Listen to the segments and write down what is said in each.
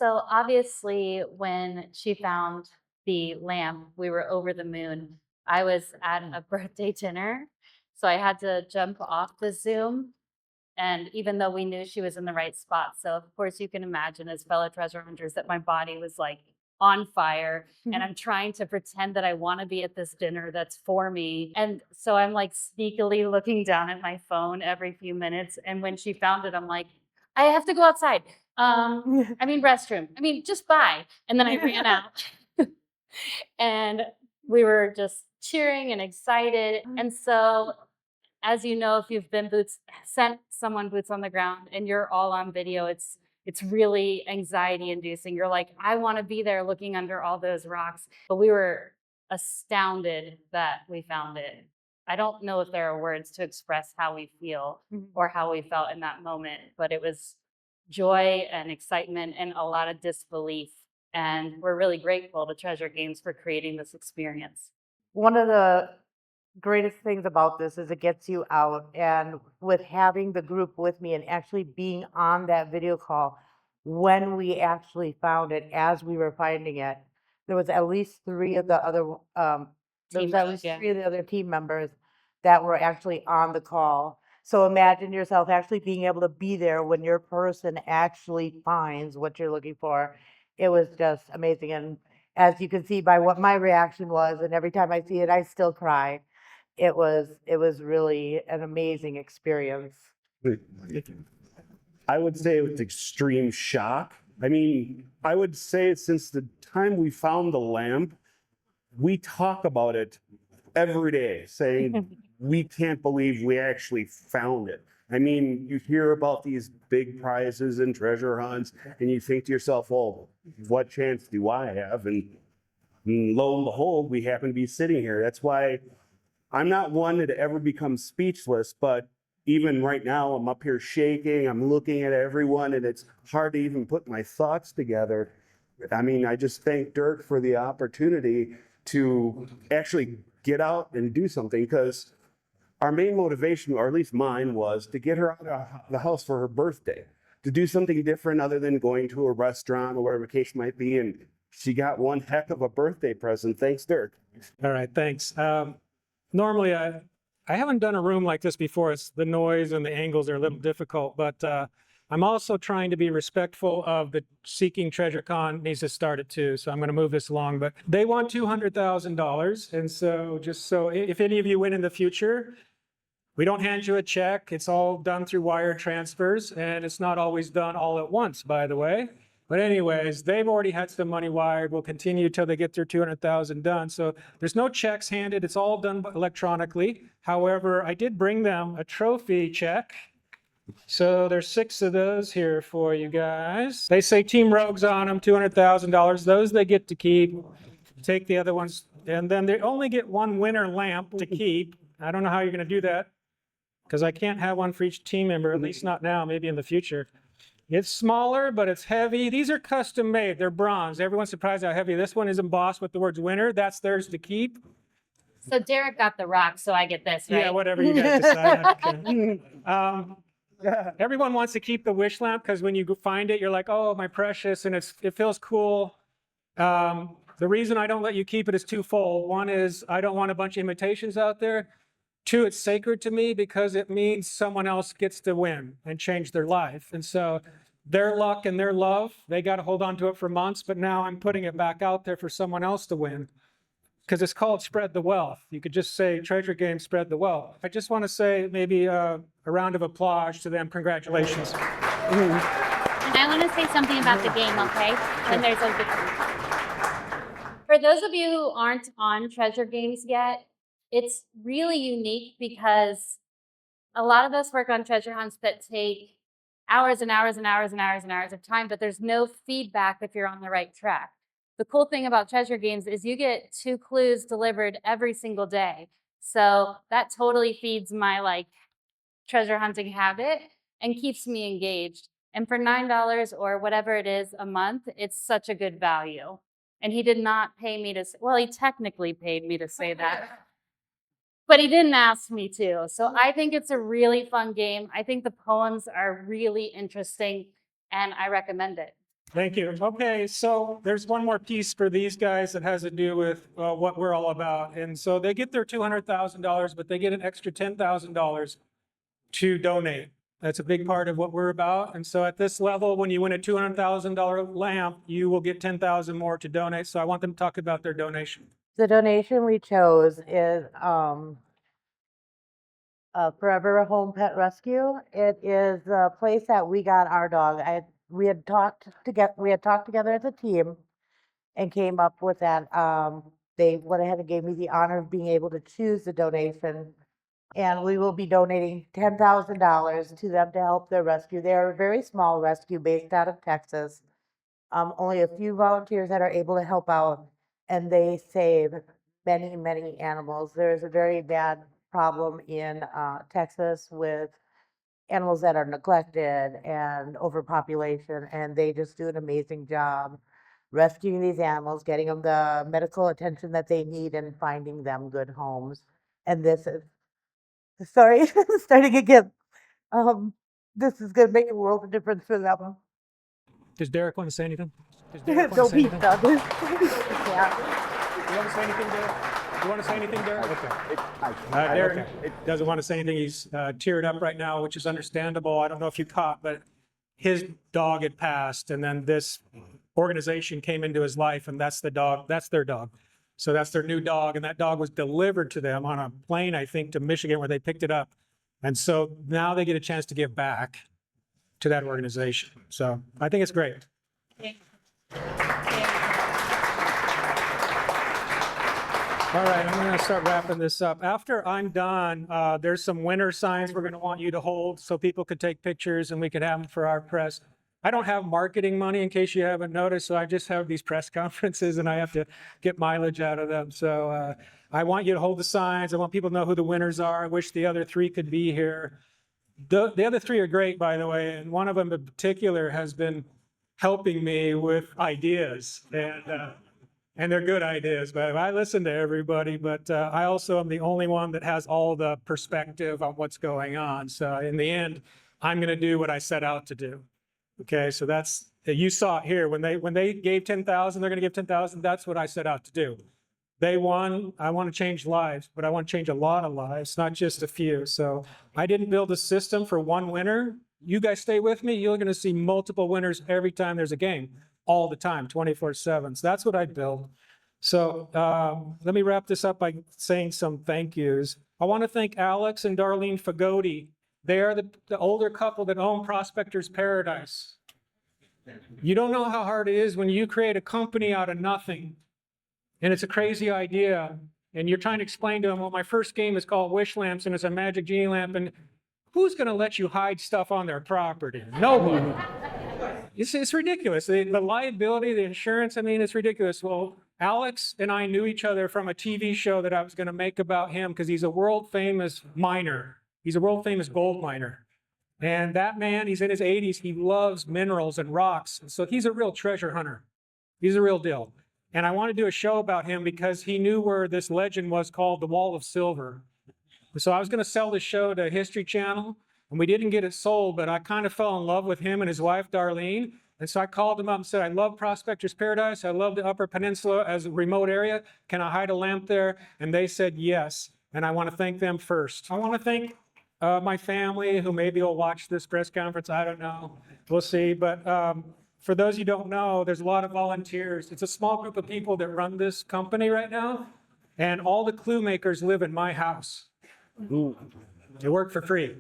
So obviously, when she found the lamp, we were over the moon. I was at a birthday dinner, so I had to jump off the Zoom. And even though we knew she was in the right spot, so of course you can imagine as fellow treasure hunters that my body was like on fire and I'm trying to pretend that I want to be at this dinner that's for me. And so I'm like sneakily looking down at my phone every few minutes. And when she found it, I'm like, I have to go outside. I mean restroom. I mean, just bye. And then I ran out. And we were just cheering and excited. And so as you know, if you've been sent someone boots on the ground and you're all on video, it's really anxiety inducing. You're like, I want to be there looking under all those rocks. But we were astounded that we found it. I don't know if there are words to express how we feel or how we felt in that moment, but it was joy and excitement and a lot of disbelief. And we're really grateful to Treasure Games for creating this experience. One of the greatest things about this is it gets you out. And with having the group with me and actually being on that video call when we actually found it, as we were finding it, there was at least three of the other, there was at least Yeah. three of the other team members that were actually on the call. So imagine yourself actually being able to be there when your person actually finds what you're looking for. It was just amazing. And as you can see by what my reaction was, and every time I see it, I still cry. It was really an amazing experience. I would say it was extreme shock. I mean, I would say since the time we found the lamp, we talk about it every day, saying we can't believe we actually found it. I mean, you hear about these big prizes and treasure hunts, and you think to yourself, well, what chance do I have? And lo and behold, we happen to be sitting here. That's why I'm not one to ever become speechless, but even right now, I'm up here shaking. I'm looking at everyone, and it's hard to even put my thoughts together. I mean, I just thank Dirk for the opportunity to actually get out and do something, because our main motivation, or at least mine, was to get her out of the house for her birthday, to do something different other than going to a restaurant or whatever vacation might be. And she got one heck of a birthday present. Thanks, Dirk. All right, thanks. Normally, I haven't done a room like this before. It's the noise and the angles are a little difficult, but I'm also trying to be respectful of the Seeking Treasure Con needs to start at 2, so I'm going to move this along. But they want $200,000, and so just so if any of you win in the future, we don't hand you a check. It's all done through wire transfers, and it's not always done all at once, by the way. But anyways, they've already had some money wired. We'll continue till they get their 200,000 done. So there's no checks handed. It's all done electronically. However, I did bring them a trophy check. So there's 6 of those here for you guys. They say Team Rogues on them, $200,000. Those they get to keep. Take the other ones. And then they only get one winner lamp to keep. I don't know how you're going to do that, because I can't have one for each team member, at least not now, maybe in the future. It's smaller, but it's heavy. These are custom made. They're bronze. Everyone's surprised how heavy. This one is embossed with the words winner. That's theirs to keep. So Derek got the rock, so I get this, right? Yeah, whatever you guys decide. Okay. Everyone wants to keep the wish lamp because when you find it, you're like, oh, my precious, and it feels cool. The reason I don't let you keep it is twofold. One is I don't want a bunch of imitations out there. 2, it's sacred to me because it means someone else gets to win and change their life. And so their luck and their love, they got to hold on to it for months, but now I'm putting it back out there for someone else to win. Because it's called Spread the Wealth. You could just say Treasure Games Spread the Wealth. I just want to say maybe a round of applause to them. Congratulations. And I want to say something about the game, okay? And there's for those of you who aren't on Treasure Games yet, it's really unique because a lot of us work on treasure hunts that take hours and hours and hours and hours and hours of time, but there's no feedback if you're on the right track. The cool thing about Treasure Games is you get 2 clues delivered every single day. So that totally feeds my treasure hunting habit and keeps me engaged. And for $9 or whatever it is a month, it's such a good value. And he did not pay me to, well, he technically paid me to say that. But he didn't ask me to. So I think it's a really fun game. I think the poems are really interesting, and I recommend it. Thank you. Okay, so there's one more piece for these guys that has to do with what we're all about. And so they get their $200,000, but they get an extra $10,000 to donate. That's a big part of what we're about. And so at this level, when you win a $200,000 lamp, you will get 10,000 more to donate. So I want them to talk about their donation. The donation we chose is Forever Home Pet Rescue. It is a place that we got our dog. We had talked together as a team and came up with that. They went ahead and gave me the honor of being able to choose the donation. And we will be donating $10,000 to them to help their rescue. They are a very small rescue based out of Texas. Only a few volunteers that are able to help out, and they save many, many animals. There is a very bad problem in Texas with animals that are neglected and overpopulation, and they just do an amazing job rescuing these animals, getting them the medical attention that they need, and finding them good homes. And this is, sorry, starting again. This is going to make a world of difference for them. Does Derek want to say anything? Does Derek want to Don't say be anything? stuck. Yeah. You want to say anything, Derek? You want to say anything, Derek? Okay. Derek doesn't want to say anything. He's teared up right now, which is understandable. I don't know if you caught, but his dog had passed, and then this organization came into his life, and that's the dog. That's their dog. So that's their new dog, and that dog was delivered to them on a plane, I think, to Michigan, where they picked it up. And so now they get a chance to give back to that organization. So I think it's great. All right, I'm going to start wrapping this up. After I'm done, there's some winner signs we're going to want you to hold so people could take pictures and we could have them for our press. I don't have marketing money, in case you haven't noticed, so I just have these press conferences and I have to get mileage out of them. So I want you to hold the signs. I want people to know who the winners are. I wish the other three could be here. The other three are great, by the way, and one of them in particular has been helping me with ideas, and they're good ideas. But I listen to everybody, but I also am the only one that has all the perspective on what's going on. So in the end, I'm going to do what I set out to do. Okay, so that's, you saw it here. When they gave 10,000, they're going to give 10,000. That's what I set out to do. They won. I want to change lives, but I want to change a lot of lives, not just a few. So I didn't build a system for one winner. You guys stay with me. You're going to see multiple winners every time there's a game, all the time, 24/7. So that's what I built. So let me wrap this up by saying some thank yous. I want to thank Alex and Darlene Fagoti. They are the older couple that own Prospector's Paradise. You don't know how hard it is when you create a company out of nothing. And it's a crazy idea. And you're trying to explain to them, well, my first game is called Wish Lamps and it's a Magic Genie lamp. And who's going to let you hide stuff on their property? Nobody. It's ridiculous. The liability, the insurance, I mean, it's ridiculous. Well, Alex and I knew each other from a TV show that I was going to make about him because he's a world famous miner. He's a world famous gold miner. And that man, he's in his 80s. He loves minerals and rocks. So he's a real treasure hunter. He's a real deal. And I want to do a show about him because he knew where this legend was called the Wall of Silver. So I was going to sell this show to History Channel, and we didn't get it sold, but I kind of fell in love with him and his wife, Darlene. And so I called him up and said, I love Prospector's Paradise. I love the Upper Peninsula as a remote area. Can I hide a lamp there? And they said yes. And I want to thank them first. I want to thank my family, who maybe will watch this press conference. I don't know. We'll see. But for those you don't know, there's a lot of volunteers. It's a small group of people that run this company right now. And all the clue makers live in my house. They work for free,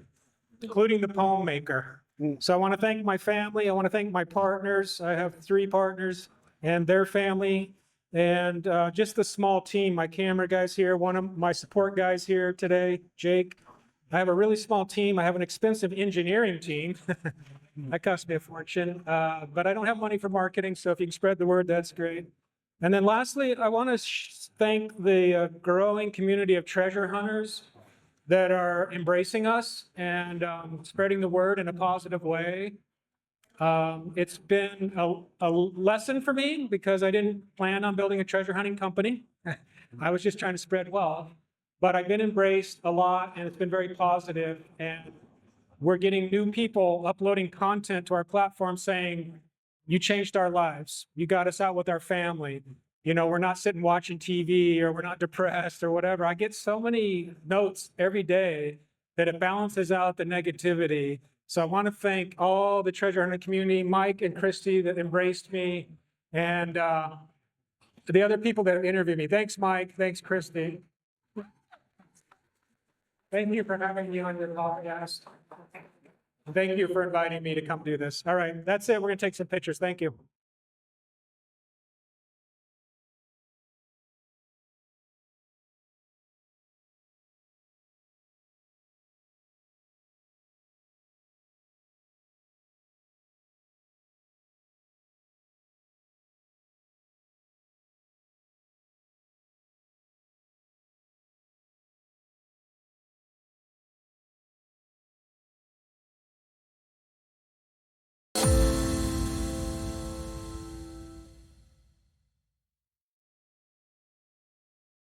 including the poem maker. So I want to thank my family. I want to thank my partners. I have 3 partners and their family. And just the small team, my camera guys here, one of my support guys here today, Jake. I have a really small team. I have an expensive engineering team. That cost me a fortune, but I don't have money for marketing, so if you can spread the word, that's great. And then lastly, I want to thank the growing community of treasure hunters that are embracing us and spreading the word in a positive way. It's been a lesson for me because I didn't plan on building a treasure hunting company. I was just trying to spread wealth, but I've been embraced a lot and it's been very positive. And we're getting new people uploading content to our platform saying, you changed our lives. You got us out with our family. You know, we're not sitting watching TV, or we're not depressed or whatever. I get so many notes every day that it balances out the negativity. So I want to thank all the treasure hunter community, Mike and Christy that embraced me, and the other people that interviewed me. Thanks, Mike. Thanks, Christy. Thank you for having me on your podcast. Thank you for inviting me to come do this. All right, that's it. We're going to take some pictures. Thank you.